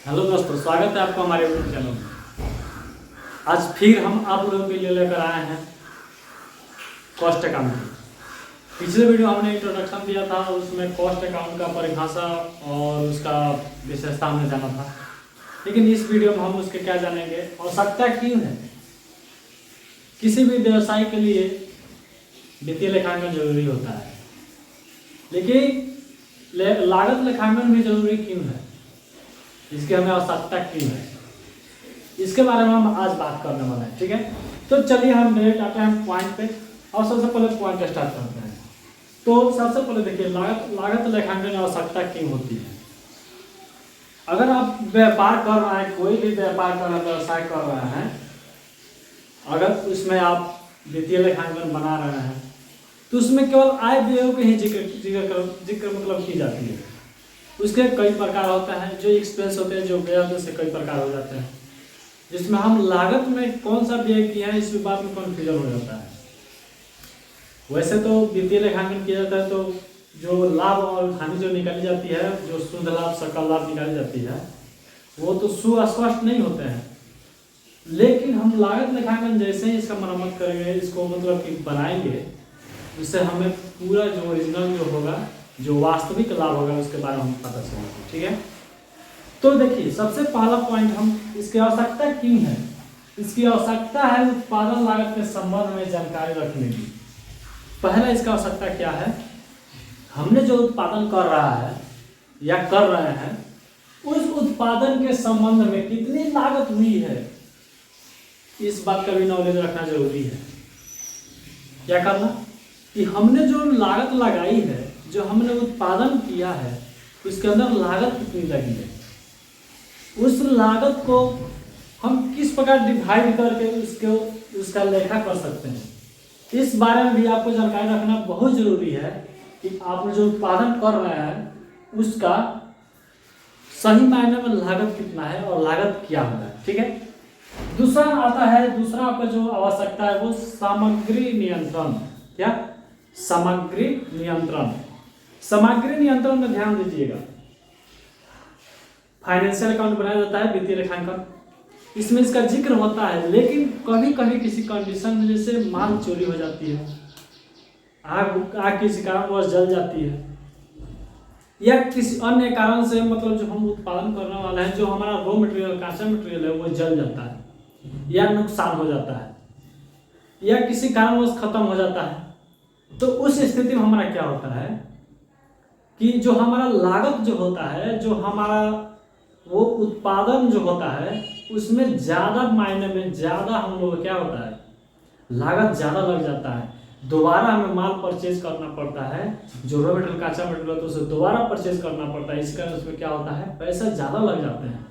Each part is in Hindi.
हेलो दोस्तों, स्वागत है आपका हमारे यूट्यूब चैनल में। आज फिर हम आप लोगों के लिए लेकर आए हैं कॉस्ट अकाउंटिंग। पिछले वीडियो हमने इंट्रोडक्शन दिया था, उसमें कॉस्ट अकाउंट का परिभाषा और उसका विशेषता हमने जाना था। लेकिन इस वीडियो में हम उसके क्या जानेंगे, आवश्यकता क्यों है। किसी भी व्यवसाय के लिए वित्तीय लेखांकन जरूरी होता है, लेकिन लागत लेखांकन भी जरूरी क्यों है, इसकी हमें आवश्यकता क्यों है, इसके बारे में हम आज बात करने वाले हैं। ठीक है, तो चलिए हम डायरेक्ट आते हैं पॉइंट पे और सबसे पहले पॉइंट स्टार्ट करते हैं। तो सबसे पहले देखिए, लागत लेखांकन आवश्यकता क्यों होती है। अगर आप व्यापार कर रहे हैं, कोई भी व्यापार कर रहे हैं, व्यवसाय कर रहे हैं, अगर उसमें आप वित्तीय लेखांकन बना रहे हैं तो उसमें केवल आय व्ययों के ही जिक्र मतलब की जाती है। उसके कई प्रकार होते हैं, जो एक्सपेंस होते हैं, जो व्यय से कई प्रकार हो जाते हैं, जिसमें हम लागत में कौन सा व्यय किया है इस बात में कन्फ्यूजन हो जाता है। वैसे तो वित्तीय लेखांकन किया जाता है तो जो लाभ और हानि जो निकाली जाती है, जो शुद्ध लाभ सकल लाभ निकाली जाती है, वो तो सुस्पष्ट नहीं होते हैं। लेकिन हम लागत लेखांकन जैसे ही इसका मरम्मत करेंगे, इसको मतलब कि बनाएंगे, उससे हमें पूरा जो ओरिजिनल जो होगा, जो वास्तविक लाभ होगा, उसके बारे में हम पता चलेगा। ठीक है, तो देखिए सबसे पहला पॉइंट, हम इसकी आवश्यकता क्यों है। इसकी आवश्यकता है उत्पादन लागत के संबंध में जानकारी रखने की। पहला इसका आवश्यकता क्या है, हमने जो उत्पादन कर रहा है या कर रहे हैं, उस उत्पादन के संबंध में कितनी लागत हुई है, इस बात का भी नॉलेज रखना जरूरी है। क्या करना कि हमने जो लागत लगाई है, जो हमने उत्पादन किया है, उसके अंदर लागत कितनी लगी है, उस लागत को हम किस प्रकार डिवाइड करके उसका लेखा कर सकते हैं, इस बारे में भी आपको जानकारी रखना बहुत जरूरी है कि आप जो उत्पादन कर रहे हैं उसका सही मायने में लागत कितना है और लागत क्या होगा। ठीक है, दूसरा आता है, दूसरा आपका जो आवश्यकता है वो सामग्री नियंत्रण। क्या? सामग्री नियंत्रण। सामग्री नियंत्रण में ध्यान दीजिएगा, फाइनेंशियल अकाउंट बनाया जाता है वित्तीय लेखांकन, इसमें इसका जिक्र होता है। लेकिन कभी कभी किसी कंडीशन में, जैसे माल चोरी हो जाती है, आग किसी कारणवश जल जाती है, या किसी अन्य कारण से मतलब जो हम उत्पादन करने वाले हैं, जो हमारा रॉ मटेरियल, कांचा मटेरियल है, वो जल जाता है या नुकसान हो जाता है या किसी कारणवश खत्म हो जाता है, तो उस स्थिति में हमारा क्या होता है कि जो हमारा लागत जो होता है, जो हमारा वो उत्पादन जो होता है, उसमें ज़्यादा मायने में ज़्यादा हम लोग क्या होता है, लागत ज़्यादा लग जाता है। दोबारा हमें माल परचेज करना पड़ता है, जो रॉ मटेरियल कांचा मटेरियल होता है उसे दोबारा परचेज करना पड़ता है। इस कारण उसमें क्या होता है, पैसा ज़्यादा लग जाते हैं।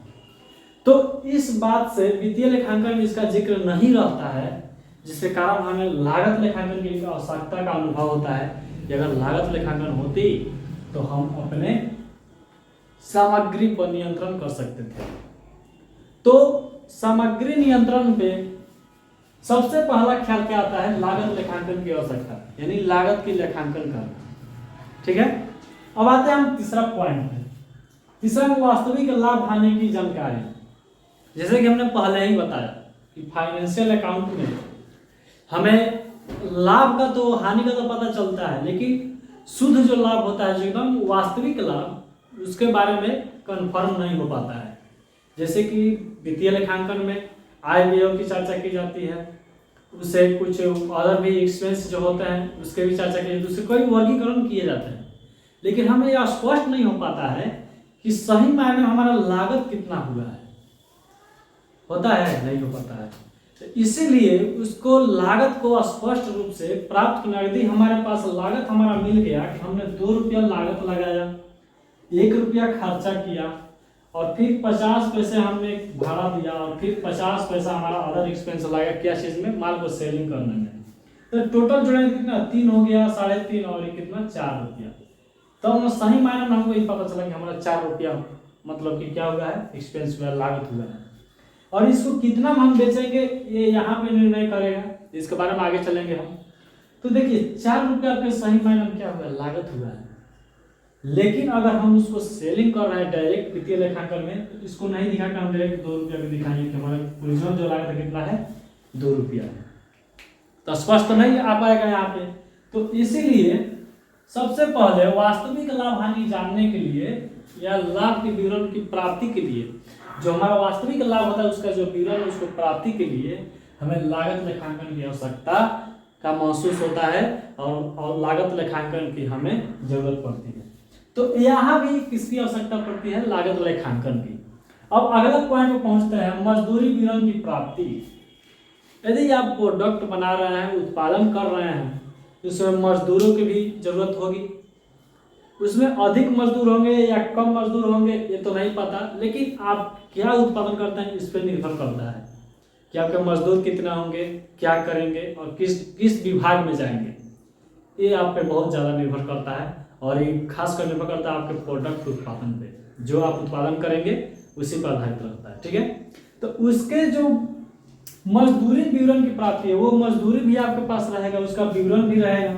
तो इस बात से वित्तीय लेखांकन में इसका जिक्र नहीं रहता है, जिसके कारण हमें लागत लेखांकन की आवश्यकता का अनुभव होता है कि अगर लागत लेखांकन होती तो हम अपने सामग्री पर नियंत्रण कर सकते थे। तो सामग्री नियंत्रण पे सबसे पहला ख्याल क्या आता है, लागत लेखांकन की आवश्यकता, यानी लागत की लेखांकन करना। ठीक है, अब आते हैं हम तीसरा पॉइंट पे। तीसरा वास्तविक लाभ हानि की जानकारी। जैसे कि हमने पहले ही बताया कि फाइनेंशियल अकाउंट में हमें लाभ का तो, हानि का तो पता चलता है, लेकिन शुद्ध जो लाभ होता है, जो एकदम वास्तविक लाभ, उसके बारे में कंफर्म नहीं हो पाता है। जैसे कि वित्तीय लेखांकन में आय व्ययों की चर्चा की जाती है, उससे कुछ अदर भी एक्सपेंस जो होते हैं उसके भी चर्चा की जाती है, उससे कोई वर्गीकरण किए जाते हैं, लेकिन हमें यह स्पष्ट नहीं हो पाता है कि सही मायने में हमारा लागत कितना हुआ है, होता है नहीं हो पाता है। तो इसीलिए उसको लागत को स्पष्ट रूप से प्राप्त नकदी, हमारे पास लागत हमारा मिल गया कि हमने 2 रुपया लागत लगाया, 1 रुपया खर्चा किया, और फिर 50 पैसे हमने भाड़ा दिया, और फिर 50 पैसा हमारा अदर एक्सपेंस लगा, क्या चीज़ में, माल को सेलिंग करने में। तो टोटल जोड़े कितना, 3 हो गया, 3.5 और ये कितना, 4 रुपया। तो हम सही मायने में हमको ये पता चला कि हमारा 4 रुपया मतलब कि क्या हुआ है, एक्सपेंस हुआ, लागत हुआ है। और इसको कितना हम बेचेंगे ये यहाँ पे निर्णय करेगा, इसके बारे में आगे चलेंगे हम। तो देखिए 4 रुपया आपके सही मायने में क्या हुआ, लागत हुआ है। लेकिन अगर हम उसको सेलिंग कर रहे हैं डायरेक्ट वित्तीय लेखांकन में, तो इसको नहीं दिखाकर हम डायरेक्ट 2 रुपया भी दिखाएंगे कि हमारा ओरिजिनल जो लागत है कितना है, 2 रुपया है, तो स्पष्ट नहीं आ पाएगा यहाँ पे। तो इसीलिए सबसे पहले वास्तविक लाभ हानि जानने के लिए या लाभ के विवरण की प्राप्ति के लिए, जो हमारा वास्तविक लाभ होता है उसका जो विवरण उसको प्राप्ति के लिए हमें लागत लेखांकन की आवश्यकता का महसूस होता है और लागत लेखांकन की हमें जरूरत पड़ती है। तो यहाँ भी किसकी आवश्यकता पड़ती है, लागत लेखांकन की। अब अगला पॉइंट में पहुंचते हैं, मजदूरी विवरण की प्राप्ति। यदि आप प्रोडक्ट बना रहे हैं, उत्पादन कर रहे हैं, तो उसमें मजदूरों की भी जरूरत होगी। उसमें अधिक मजदूर होंगे या कम मजदूर होंगे ये तो नहीं पता, लेकिन आप क्या उत्पादन करते हैं इस पर निर्भर करता है कि आपके मजदूर कितना होंगे, क्या करेंगे और किस विभाग में जाएंगे, ये आप पे बहुत ज़्यादा निर्भर करता है। और ये खास कर निर्भर करता है आपके प्रोडक्ट उत्पादन पे, जो आप उत्पादन करेंगे उसी पर आधारित रहता है, ठीक है। तो उसके जो मजदूरी विवरण की प्राप्ति है, वो मजदूरी भी आपके पास रहेगा, उसका विवरण भी रहेगा,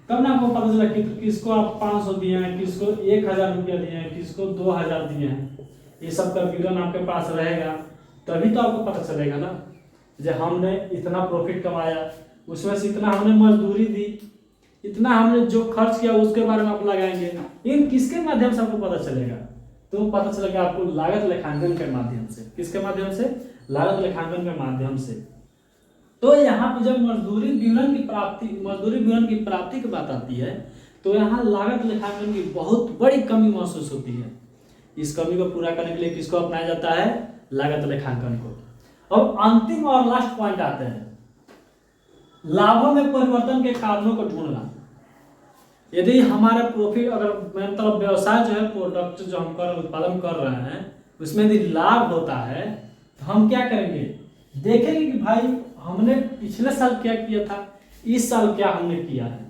तब ना आपको पता चला कि किसको आप 500 दिए हैं, किसको 1000 रुपया दिए हैं, किसको 2000 दिए हैं, ये सब का विवरण आपके पास रहेगा, तभी तो आपको पता चलेगा ना जो हमने इतना प्रॉफिट कमाया, उसमें से इतना हमने मजदूरी दी, इतना हमने जो खर्च किया उसके बारे में आप लगाएंगे। इन किसके माध्यम से आपको पता चलेगा, तो पता चलेगा आपको लागत लेखांकन के माध्यम से। किसके माध्यम से, लागत लेखांकन के माध्यम से। तो यहाँ पे जब मजदूरी विवरण की प्राप्ति की बात आती है, तो यहाँ लागत लेखांकन की बहुत बड़ी कमी महसूस होती है। इस कमी को पूरा करने के लिए किसको अपनाया जाता है, लागत लेखांकन को। अब अंतिम और लास्ट पॉइंट आते हैं, लाभों में परिवर्तन के कारणों को ढूंढना। यदि हमारा प्रॉफिट, अगर मतलब व्यवसाय जो है, प्रोडक्ट जो हम उत्पादन कर रहे हैं, उसमें यदि लाभ होता है तो हम क्या करेंगे, देखेंगे कि भाई हमने पिछले साल क्या किया था, इस साल क्या हमने किया है,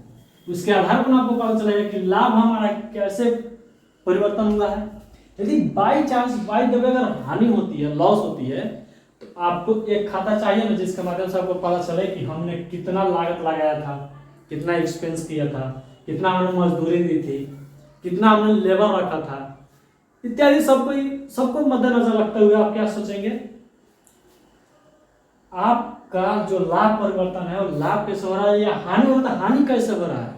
उसके आधार पर आपको पता चलेगा कि लाभ हमारा कैसे परिवर्तन हुआ है। यदि by chance by the way अगर हानि होती है, लॉस होती है, तो आपको एक खाता चाहिए ना जिसके माध्यम से आपको पता चले कि हमने कितना लागत लगाया था, कितना एक्सपेंस किया था, कितना हमने मजदूरी दी थी, कितना हमने लेबर रखा था, इत्यादि सबको मद्देनजर रखते हुए आप क्या सोचेंगे, आपका जो लाभ परिवर्तन है वो लाभ कैसे हो रहा है या हानि हो रहा है, हानि कैसे हो रहा है,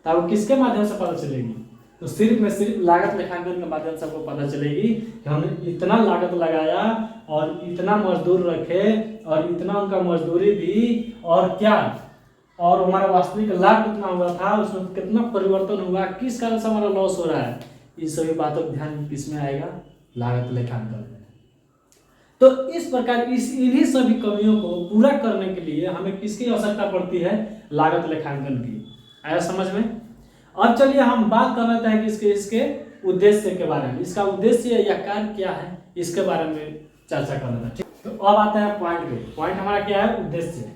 तब किसके माध्यम से पता चलेगी, तो सिर्फ लागत लेखांकन के माध्यम से आपको पता चलेगी कि हमने इतना लागत लगाया और इतना मजदूर रखे और इतना उनका मजदूरी दी और क्या, और हमारा वास्तविक लाभ कितना हुआ था, उसमें कितना परिवर्तन हुआ, किस कारण से हमारा लॉस हो रहा है, इन सभी बातों का ध्यान किसमें आएगा, लागत लेखांकन में। तो इस प्रकार इन्हीं सभी कमियों को पूरा करने के लिए हमें किसकी आवश्यकता पड़ती है, लागत लेखांकन की। आया समझ में। अब चलिए हम बात कर लेते हैं कि इसके उद्देश्य के बारे में, इसका उद्देश्य या कार्य क्या है इसके बारे में चर्चा कर लेते हैं। तो अब आते हैं पॉइंट पे। पॉइंट हमारा क्या है, उद्देश्य।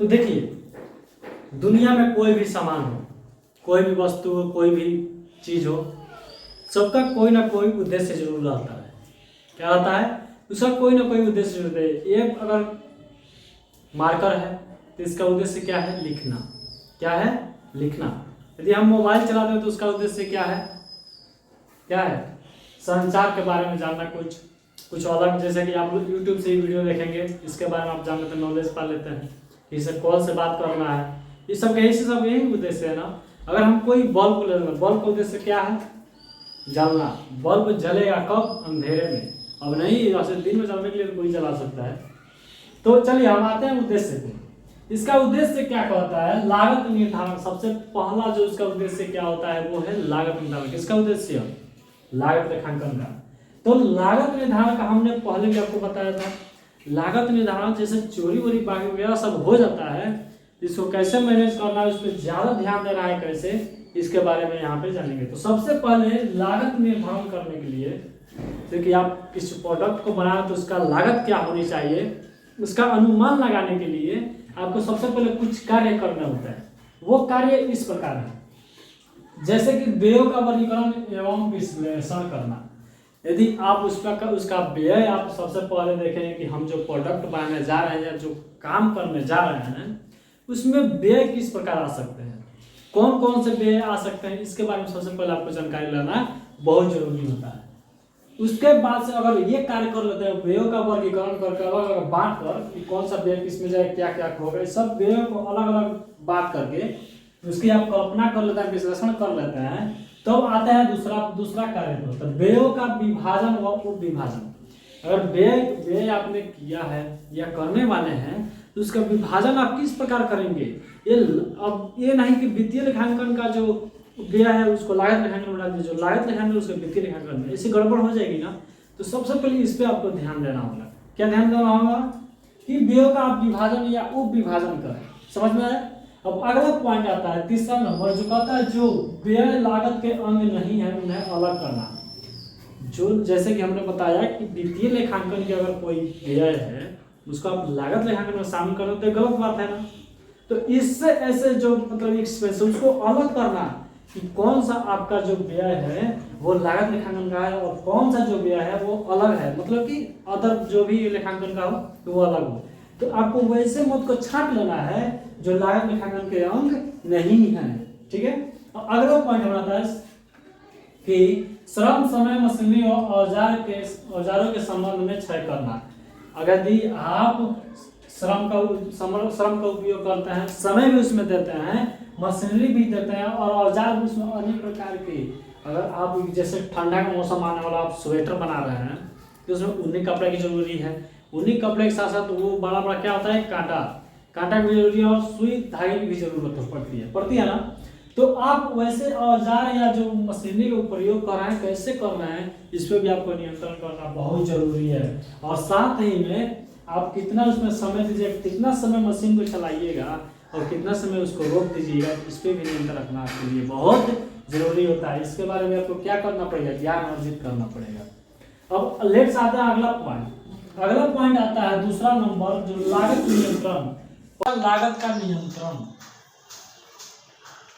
तो देखिए दुनिया में कोई भी सामान हो, कोई भी वस्तु हो, कोई भी चीज हो, सबका कोई ना कोई उद्देश्य जरूर रहता है। क्या रहता है, उसका कोई ना कोई उद्देश्य जरूर है। एक अगर मार्कर है तो इसका उद्देश्य क्या है, लिखना। क्या है, लिखना। यदि हम मोबाइल चलाते हैं तो उसका उद्देश्य क्या है, क्या है, संचार के बारे में जानना, कुछ अलग, जैसे कि आप यूट्यूब से ही वीडियो देखेंगे, इसके बारे में आप जान लेते हैं, नॉलेज पा लेते हैं, किसी कॉल से बात करना है, ये सब यही उद्देश्य है ना। अगर हम कोई बल्ब को ले लेंगे, बल्ब का उद्देश्य क्या है, जलना। बल्ब जलेगा कब, अंधेरे में। अब नहीं, ऐसे दिन में जलने के लिए कोई जला सकता है। तो चलिए हम आते हैं उद्देश्य पे। इसका उद्देश्य क्या कहता है, लागत निर्धारण। सबसे पहला जो इसका उद्देश्य क्या होता है वो है लागत निर्धारण। किसका उद्देश्य, लागत लेखांकन का। तो लागत निर्धारण का हमने पहले भी आपको बताया था। लागत निर्धारण जैसे चोरी वोरी बाकी वगैरह सब हो जाता है, इसको कैसे मैनेज करना है, उस पर ज्यादा ध्यान देना है कैसे, इसके बारे में यहाँ पे जानेंगे। तो सबसे पहले लागत निर्धारण करने के लिए, क्योंकि आप किस प्रोडक्ट को बनाए तो उसका लागत क्या होनी चाहिए, उसका अनुमान लगाने के लिए आपको सबसे पहले कुछ कार्य करना होता है। वो कार्य इस प्रकार है, जैसे कि व्ययों का वर्गीकरण एवं विश्लेषण करना। यदि आप उसका व्यय आप सबसे पहले देखेंगे कि हम जो प्रोडक्ट बनाने जा रहे हैं या जो काम करने जा रहे हैं उसमें व्यय किस प्रकार आ सकते हैं, कौन कौन से व्यय आ सकते हैं इसके बारे में सबसे पहले आपको जानकारी लेना बहुत जरूरी होता है। उसके बाद से अगर ये कार्य कर लेते हैं, व्ययों का वर्गीकरण करके अलग अलग बांट कर कि कौन सा व्यय किसमें जाए, क्या क्या होगा, सब व्ययों को अलग अलग बात करके उसकी आप कल्पना कर लेते हैं, विश्लेषण कर लेते हैं, तब आता है दूसरा कार्य होता है व्ययों का विभाजन व उप विभाजन। अगर व्यय आपने किया है या करने वाले हैं तो उसका विभाजन आप किस प्रकार करेंगे। अब ये नहीं कि वित्तीय लेखांकन का जो व्यय है उसको लागत लेखांकन में डाल दीजिए, जो लागत लेखांकन है उसको वित्तीय लेखांकन में, इससे गड़बड़ हो जाएगी ना। तो सबसे पहले इस पे आपको ध्यान देना होगा। क्या ध्यान देना होगा कि व्यय का आप विभाजन या उप विभाजन करें। समझ में आया। अब अगला पॉइंट आता है तीसरा नंबर, जो कहता है जो व्यय लागत के अंग नहीं है उन्हें अलग करना। जो जैसे कि हमने बताया कि वित्तीय लेखांकन की अगर कोई व्यय है उसको आप लागत लेखांकन में शामिल कर देते, गलत बात है ना। तो इससे ऐसे जो मतलब एक्सपेंस उसको अलग करना कि कौन सा आपका जो व्यय है वो लागत लेखांकन का है और कौन सा जो व्यय है वो अलग है, मतलब कि अदर जो भी लेखांकन का हो तो वो अलग हो। तो आपको वैसे मत को छांट लेना है जो लागत लेखांकन के अंग नहीं है। ठीक है। अगला पॉइंट हमारा है कि श्रम, समय, मशीनरी और औजारों के संबंध में क्षय करना। अगर यदि आप श्रम का उपयोग करते हैं, समय भी उसमें देते हैं, मशीनरी भी देते हैं और औजार भी उसमें अनेक प्रकार के। अगर आप जैसे ठंडा का मौसम आने वाला, आप स्वेटर बना रहे हैं तो उसमें ऊनी कपड़े की जरूरी है। ऊनी कपड़े के साथ साथ वो बड़ा बड़ा क्या होता है, कांटा की जरूरी है और सुई धागे की भी जरूरत पड़ती है ना। तो आप वैसे औजार या जो मशीनरी का प्रयोग कर रहे हैं कैसे कर रहे हैं इस पर भी आपको नियंत्रण करना बहुत जरूरी है। और साथ ही में आप कितना उसमें समय दीजिएगा, कितना समय मशीन को चलाइएगा और कितना समय उसको रोक दीजिएगा, इस पर भी नियंत्रण रखना आपके लिए बहुत जरूरी होता है। इसके बारे में आपको क्या करना पड़ेगा, ज्ञान अर्जित करना पड़ेगा। अब लेट्स आता है अगला पॉइंट आता है दूसरा नंबर, जो लागत नियंत्रण। लागत का नियंत्रण,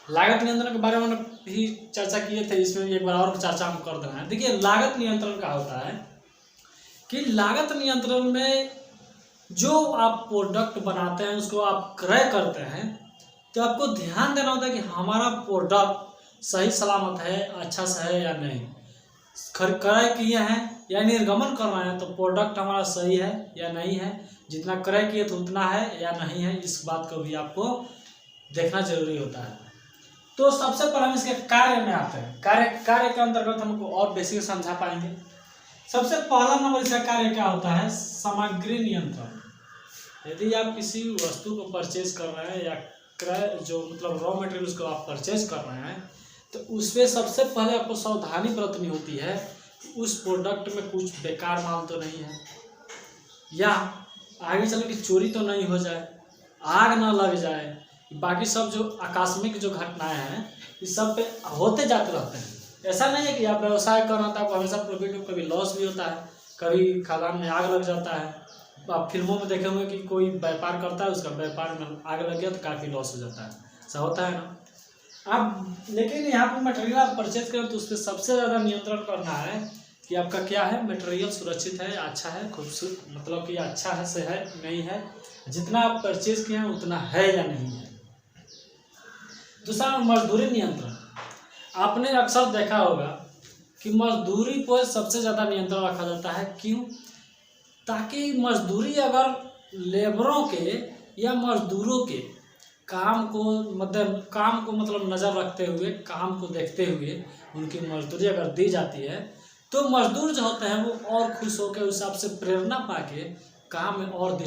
लागत नियंत्रण के बारे में भी चर्चा किए थे, इसमें भी एक बार और चर्चा हम कर रहे हैं। देखिए लागत नियंत्रण का होता है कि लागत नियंत्रण में जो आप प्रोडक्ट बनाते हैं उसको आप क्रय करते हैं तो आपको ध्यान देना होता है कि हमारा प्रोडक्ट सही सलामत है, अच्छा से है या नहीं। क्रय किए हैं या निर्गमन कर रहे हैं तो प्रोडक्ट हमारा सही है या नहीं है, जितना क्रय किए तो उतना है या नहीं है, इस बात को भी आपको देखना जरूरी होता है। तो सबसे पहले हम इसके कार्य में आते हैं। कार्य के अंतर्गत हमको और बेसिक समझा पाएंगे। सबसे पहला नंबर इसका कार्य क्या होता है, सामग्री नियंत्रण। यदि आप किसी वस्तु को परचेज कर रहे हैं या क्रय जो मतलब रॉ मटेरियल उसको आप परचेज कर रहे हैं तो उसमें सबसे पहले आपको सावधानी बरतनी होती है कि उस प्रोडक्ट में कुछ बेकार माल तो नहीं है, या आगे चल के चोरी तो नहीं हो जाए, आग ना लग जाए। बाकी सब जो आकस्मिक जो घटनाएं हैं इस सब पे होते जाते रहते हैं। ऐसा नहीं है कि आप व्यवसाय कर रहे हैं तो आपको हमेशा प्रॉफिट हो, कभी लॉस भी होता है, कभी खदान में आग लग जाता है। आप फिल्मों में देखे होंगे कि कोई व्यापार करता है, उसका व्यापार में आग लग गया तो काफ़ी लॉस हो जाता है, ऐसा होता है ना। आप लेकिन यहाँ पर मटेरियल आप परचेज करें तो उस पर सबसे ज़्यादा नियंत्रण करना है कि आपका क्या है, मटेरियल सुरक्षित है, अच्छा है, खूबसूरत, मतलब कि अच्छा है से है नहीं है, जितना आप परचेज किए हैं उतना है या नहीं है। दूसरा मजदूरी नियंत्रण। आपने अक्सर देखा होगा कि मजदूरी पर सबसे ज़्यादा नियंत्रण रखा जाता है। क्यों? ताकि मजदूरी अगर लेबरों के या मजदूरों के काम को मतलब नज़र रखते हुए, काम को देखते हुए उनकी मजदूरी अगर दी जाती है तो मजदूर जो होते हैं वो और खुश होकर उस हिसाब से प्रेरणा पाके काम में और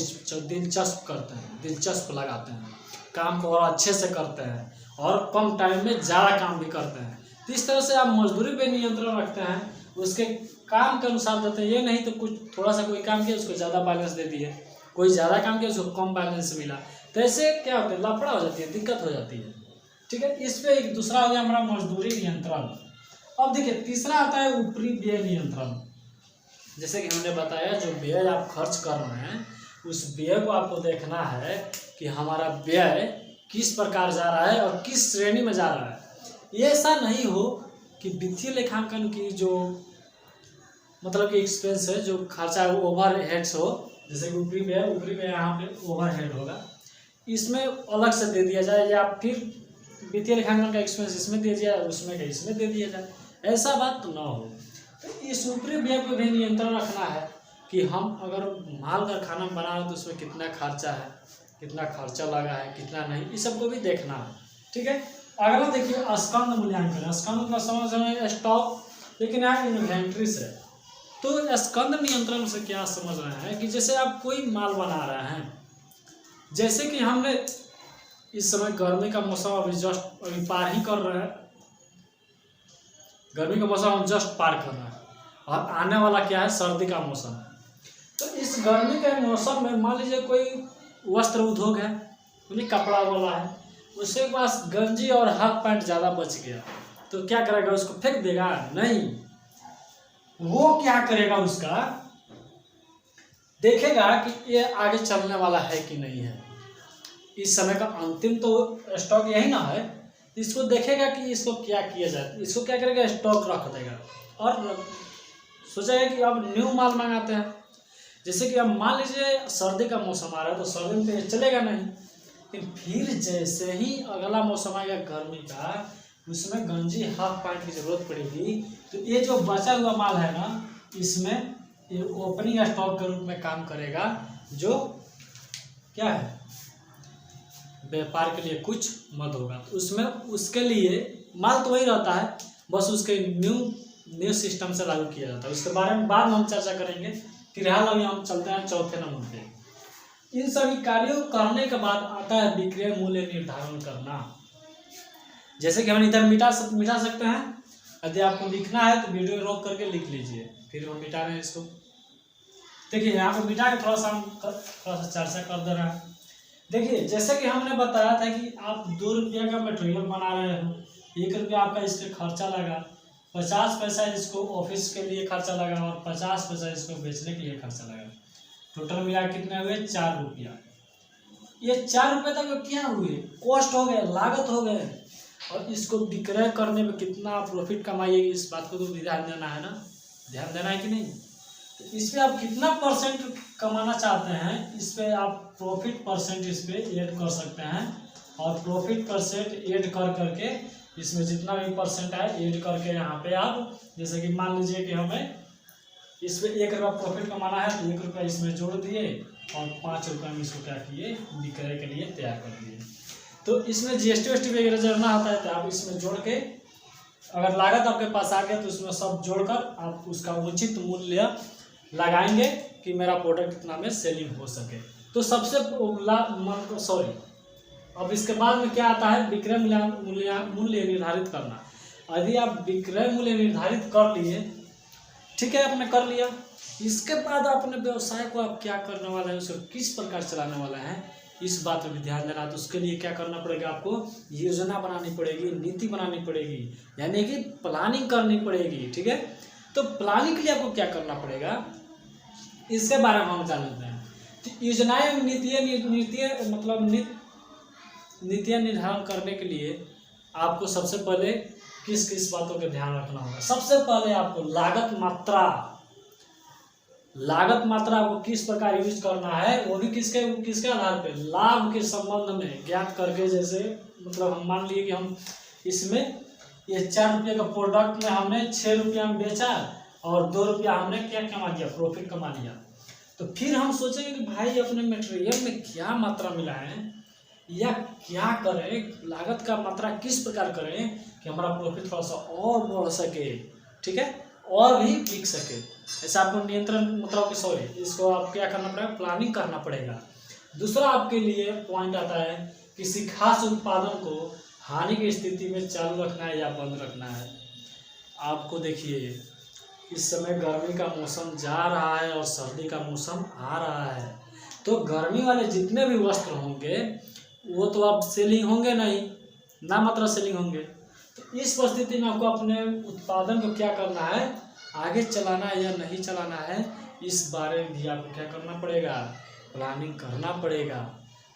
दिलचस्प लगाते हैं, काम को और अच्छे से करते हैं और कम टाइम में ज़्यादा काम भी करते हैं। तो इस तरह से आप मजदूरी पे नियंत्रण रखते हैं, उसके काम के अनुसार देते हैं। ये नहीं तो कुछ थोड़ा सा कोई काम किया उसको ज़्यादा बैलेंस दे दिए, कोई ज़्यादा काम किया उसको कम बैलेंस मिला, तो ऐसे क्या होता है, लफड़ा हो जाती है, दिक्कत हो जाती है। ठीक है। इस पर एक दूसरा हो गया हमारा मजदूरी नियंत्रण। अब देखिए तीसरा आता है ऊपरी व्यय नियंत्रण। जैसे कि हमने बताया जो व्यय आप खर्च कर रहे हैं उस व्यय को आपको देखना है कि हमारा व्यय किस प्रकार जा रहा है और किस श्रेणी में जा रहा है। ये ऐसा नहीं हो कि वित्तीय लेखांकन की जो मतलब कि एक्सपेंस है, जो खर्चा है वो ओवर हेड्स हो। जैसे कि ऊपरी व्यय यहाँ पे ओवर हेड होगा, इसमें अलग से दे दिया जाए, या फिर वित्तीय लेखांकन का एक्सपेंस इसमें दे दिया, उसमें का इसमें दे दिया जाए, ऐसा बात तो ना हो। तो इस ऊपरी व्यय पे भी नियंत्रण रखना है कि हम अगर माल का खाना बना रहे तो उसमें कितना खर्चा है, कितना खर्चा लगा है, कितना नहीं, इस सबको भी देखना है। ठीक है, अगला देखिए स्कंद मूल्यांकन। स्कंद का समझ में स्टॉक, लेकिन यहाँ इन्वेंट्री से। तो स्कंद नियंत्रण से क्या समझ रहे हैं कि जैसे आप कोई माल बना रहे हैं, जैसे कि हमने इस समय गर्मी का मौसम अभी पार ही कर रहे हैं, गर्मी का मौसम हम जस्ट पार कर रहे हैं और आने वाला क्या है, सर्दी का मौसम। तो इस गर्मी के मौसम में मान लीजिए कोई वस्त्र उद्योग है, यानी कपड़ा वाला है, उसके पास गंजी और हाफ पैंट ज़्यादा बच गया, तो क्या करेगा, उसको फेंक देगा? नहीं, वो क्या करेगा, उसका देखेगा कि ये आगे चलने वाला है कि नहीं है। इस समय का अंतिम तो स्टॉक यही ना है, इसको देखेगा कि इसको क्या किया जाए, इसको क्या करेगा, स्टॉक रख देगा और सोचेगा कि अब न्यू माल मंगाते हैं। जैसे कि अब मान लीजिए सर्दी का मौसम आ रहा है तो सर्दी में तो ये चलेगा नहीं, लेकिन फिर जैसे ही अगला मौसम आएगा गर्मी का, उसमें गंजी हाफ पैंट की जरूरत पड़ेगी, तो ये जो बचा हुआ माल है ना, इसमें ये ओपनिंग स्टॉक के रूप में काम करेगा, जो क्या है, व्यापार के लिए कुछ मत होगा। तो उसमें उसके लिए माल तो वही रहता है, बस उसके न्यू सिस्टम से लागू किया जाता है। उसके बारे में बाद में हम चर्चा करेंगे। फिलहाल अभी हम चलते हैं चौथे नंबर पे। इन सभी कार्यों करने के बाद आता है विक्रय मूल्य निर्धारण करना। जैसे कि हम इधर मिटा सकते हैं, यदि आपको लिखना है तो वीडियो रोक करके लिख लीजिए, फिर हम मिटा रहे हैं इसको। देखिए यहाँ पे मिटा के थोड़ा सा चर्चा कर दे रहा है। देखिए जैसे कि हमने बताया था कि आप 2 रुपया का मटेरियल बना रहे हो, 1 रुपया आपका इस पर खर्चा लगा, 50 पैसा इसको ऑफिस के लिए खर्चा लगा और 50 पैसा इसको बेचने के लिए खर्चा लगा। टोटल मिला कितने हुए, 4 रुपया। ये 4 रुपये तक क्या हुए, कॉस्ट हो गए, लागत हो गए, और इसको विक्रय करने में कितना प्रॉफिट कमाइए, इस बात को तो ध्यान देना है ना, ध्यान देना है कि नहीं। तो इस पर आप कितना परसेंट कमाना चाहते हैं, इस पर आप प्रॉफिट परसेंट इस पर ऐड कर सकते हैं, और प्रॉफिट परसेंट ऐड कर करके इसमें जितना भी परसेंट है ऐड करके यहाँ पे आप, जैसे कि मान लीजिए कि हमें इस पर 1 रुपया प्रॉफिट कमाना है, तो 1 रुपया इसमें जोड़ दिए और 5 रुपये में इसको क्या किए, विक्रय के लिए तैयार कर दिए। तो इसमें जीएसटी वगैरह जोड़ना होता है, तो आप इसमें जोड़ के, अगर लागत आपके पास आ गया तो उसमें सब जोड़कर आप उसका उचित मूल्य लगाएंगे कि मेरा प्रोडक्ट कितना में सेलिंग हो सके। तो सबसे अब इसके बाद में क्या आता है, विक्रय मूल्य निर्धारित करना। यदि आप विक्रय मूल्य निर्धारित कर लिए, ठीक है, आपने कर लिया, इसके बाद अपने व्यवसाय को आप क्या करने वाले हैं, उसको किस प्रकार चलाने वाला है, इस बात पर भी ध्यान देना। तो उसके लिए क्या करना पड़ेगा, आपको योजना बनानी पड़ेगी, नीति बनानी पड़ेगी, यानी कि प्लानिंग करनी पड़ेगी। ठीक है, तो प्लानिंग के लिए आपको क्या करना पड़ेगा, इसके बारे में हम जान लेते हैं। तो योजनाएं नीतियाँ निर्धारण करने के लिए आपको सबसे पहले किस बातों का ध्यान रखना होगा। सबसे पहले आपको लागत मात्रा आपको किस प्रकार यूज करना है, वो भी किसके आधार पे, लाभ के संबंध में ज्ञात करके। जैसे मतलब हम मान लिए कि हम इसमें ये 4 रुपये का प्रोडक्ट में हमने 6 रुपया में बेचा और 2 रुपया हमने क्या कमा लिया, प्रॉफिट कमा लिया। तो फिर हम सोचेंगे कि भाई अपने मटेरियल में क्या मात्रा मिलाएं या क्या करें, लागत का मात्रा किस प्रकार करें कि हमारा प्रॉफिट थोड़ा सा और बढ़ सके, ठीक है, और भी बिक सके। ऐसा आपको नियंत्रण मतलब इसको आप क्या करना पड़ेगा, प्लानिंग करना पड़ेगा। दूसरा आपके लिए पॉइंट आता है किसी खास उत्पादन को हानि की स्थिति में चालू रखना है या बंद रखना है। आपको देखिए इस समय गर्मी का मौसम जा रहा है और सर्दी का मौसम आ रहा है, तो गर्मी वाले जितने भी वस्त्र होंगे वो तो अब सेलिंग होंगे नहीं, ना मात्रा सेलिंग होंगे। तो इस परिस्थिति में आपको अपने उत्पादन को क्या करना है, आगे चलाना है या नहीं चलाना है, इस बारे में भी आपको क्या करना पड़ेगा, प्लानिंग करना पड़ेगा।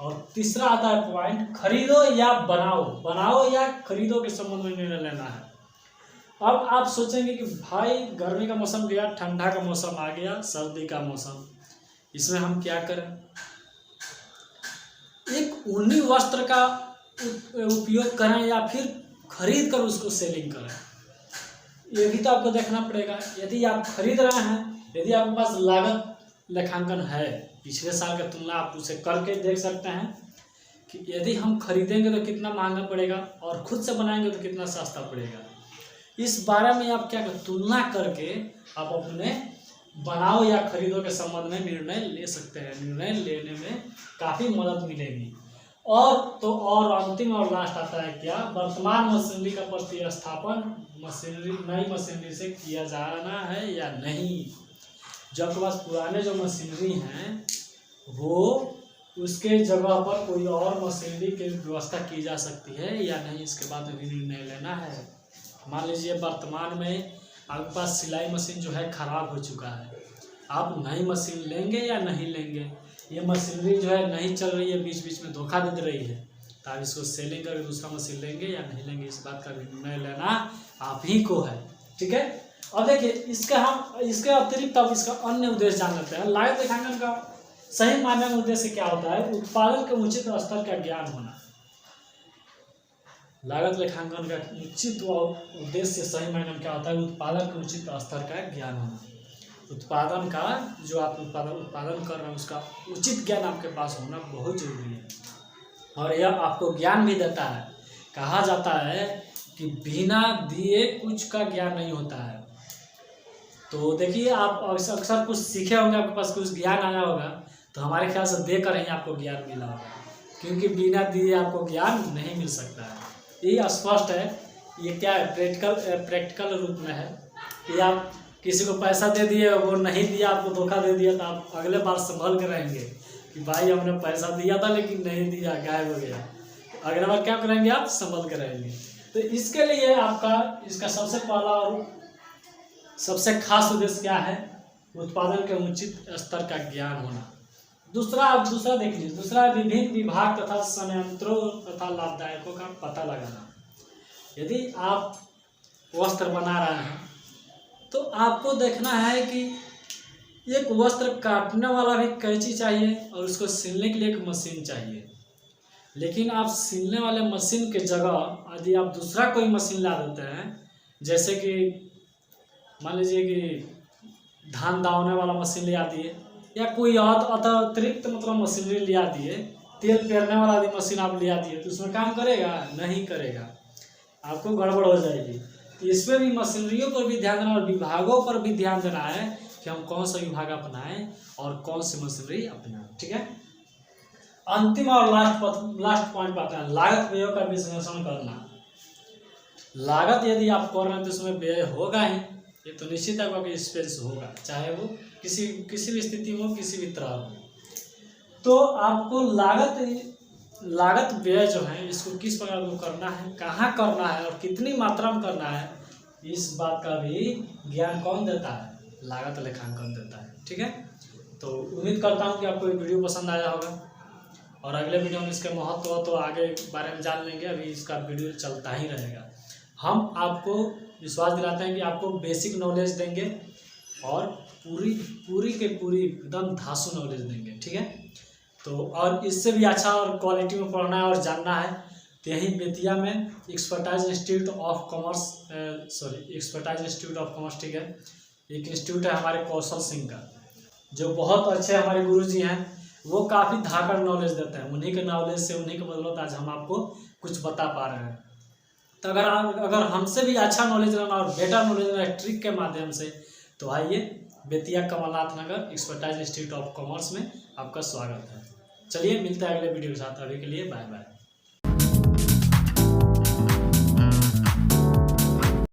और तीसरा आता है पॉइंट, खरीदो या बनाओ या खरीदो के संबंध में निर्णय लेना है। अब आप सोचेंगे कि भाई गर्मी का मौसम गया, ठंडा का मौसम आ गया, सर्दी का मौसम, इसमें हम क्या करें। एक ऊनी वस्त्र का उपयोग करें या फिर खरीद कर उसको सेलिंग करें, ये भी तो आपको देखना पड़ेगा। यदि आप खरीद रहे हैं, यदि आपके पास लागत लेखांकन है, पिछले साल की तुलना आप उसे करके देख सकते हैं कि यदि हम खरीदेंगे तो कितना महंगा पड़ेगा और खुद से बनाएंगे तो कितना सस्ता पड़ेगा। इस बारे में आप क्या कर तुलना करके आप अपने बनाओ या खरीदो के संबंध में निर्णय ले सकते हैं। निर्णय लेने में काफ़ी मदद मिलेगी। और तो और अंतिम और लास्ट आता है क्या, वर्तमान मशीनरी का प्रतिस्थापन नई मशीनरी से किया जाना है या नहीं। जो आपके पास पुराने जो मशीनरी हैं वो उसके जगह पर कोई और मशीनरी की व्यवस्था की जा सकती है या नहीं, इसके बाद भी निर्णय लेना है। मान लीजिए वर्तमान में आपके पास सिलाई मशीन जो है ख़राब हो चुका है, आप नई मशीन लेंगे या नहीं लेंगे। ये मशीनरी जो है नहीं चल रही है, बीच बीच में धोखा दे रही है, तो आप इसको सेलिंग करके दूसरा मशीन लेंगे या नहीं लेंगे, इस बात का भी निर्णय लेना आप ही को है। ठीक है। अब देखिए इसके अतिरिक्त अब इसका अन्य उद्देश्य जान लेते हैं। लागत लेखांकन का सही मायने में उद्देश्य क्या होता है, उत्पादन के उचित स्तर का ज्ञान होना। लागत लेखांकन का उचित उद्देश्य सही मायने में क्या होता है, उत्पादन के उचित स्तर का ज्ञान होना। उत्पादन का जो आप उत्पादन कर रहे हैं उसका उचित ज्ञान आपके पास होना बहुत जरूरी है। और यह आपको ज्ञान भी देता है। कहा जाता है कि बिना दिए कुछ का ज्ञान नहीं होता है। तो देखिए आप अक्सर कुछ सीखे होंगे, आपके पास कुछ ज्ञान आया होगा, तो हमारे ख्याल से देकर ही आपको ज्ञान मिला होगा, क्योंकि बिना दिए आपको ज्ञान नहीं मिल सकता है। ये स्पष्ट है। ये क्या है, प्रैक्टिकल रूप में है कि आप किसी को पैसा दे दिए, वो नहीं दिया, आपको धोखा दे दिया, तो आप अगले बार संभल के रहेंगे कि भाई हमने पैसा दिया था लेकिन नहीं दिया, गायब हो गया। अगले बार क्या करेंगे, आप संभल के रहेंगे। तो इसके लिए आपका इसका सबसे पहला और सबसे खास उद्देश्य क्या है, उत्पादन के उचित स्तर का ज्ञान होना। दूसरा देख लीजिए, दूसरा विभिन्न विभाग तथा संयंत्रों तथा लाभदायकों का पता लगाना। यदि आप वस्त्र बना रहे हैं तो आपको देखना है कि एक वस्त्र काटने वाला भी कैंची चाहिए और उसको सिलने के लिए एक मशीन चाहिए। लेकिन आप सिलने वाले मशीन के जगह यदि आप दूसरा कोई मशीन ला देते हैं, जैसे कि मान लीजिए कि धान दावने वाला मशीन ले आती है या कोई अतिरिक्त मतलब मशीनरी ले आती है, तेल पेरने वाला भी मशीन आप ले आती है, तो उसमें काम करेगा नहीं करेगा, आपको गड़बड़ हो जाएगी। तो इसमें भी मशीनरियों पर भी ध्यान देना और विभागों पर भी ध्यान देना है कि हम कौन सा विभाग अपनाएं और कौन सी मशीनरी अपनाएं। ठीक है। अंतिम और लास्ट पॉइंट आता है लागत व्यय का विश्लेषण करना। लागत यदि आप कर रहे हैं तो उसमें व्यय होगा ही, ये तो निश्चित है कि एक्सपेंस होगा, चाहे वो किसी भी स्थिति में हो, किसी भी तरह हो। तो आपको लागत व्यय जो है इसको किस प्रकार को करना है, कहाँ करना है और कितनी मात्रा में करना है, इस बात का भी ज्ञान कौन देता है, लागत लेखांकन देता है। ठीक है। तो उम्मीद करता हूँ कि आपको ये वीडियो पसंद आया होगा और अगले वीडियो में इसके महत्व तो आगे बारे में जान लेंगे। अभी इसका वीडियो चलता ही रहेगा। हम आपको विश्वास दिलाते हैं कि आपको बेसिक नॉलेज देंगे और पूरी एकदम धांसू नॉलेज देंगे। ठीक है। तो और इससे भी अच्छा और क्वालिटी में पढ़ना है और जानना है तो यहीं बेतिया में एक्सपर्टाइज इंस्टीट्यूट ऑफ कॉमर्स ठीक है, एक इंस्टीट्यूट है हमारे कौशल सिंह का, जो बहुत अच्छे हमारे गुरुजी हैं। वो काफ़ी धाकड़ नॉलेज देते हैं। उन्हीं के नॉलेज से, उन्हीं के बदौलत आज हम आपको कुछ बता पा रहे हैं। तो अगर हमसे भी अच्छा नॉलेज लेना और बेटर नॉलेज लेना ट्रिक के माध्यम से, तो आइए बेतिया कमलनाथ नगर एक्सपर्टाइज इंस्टीट्यूट ऑफ कॉमर्स में आपका स्वागत है। चलिए मिलते हैं अगले वीडियो के साथ। अभी के लिए बाय बाय।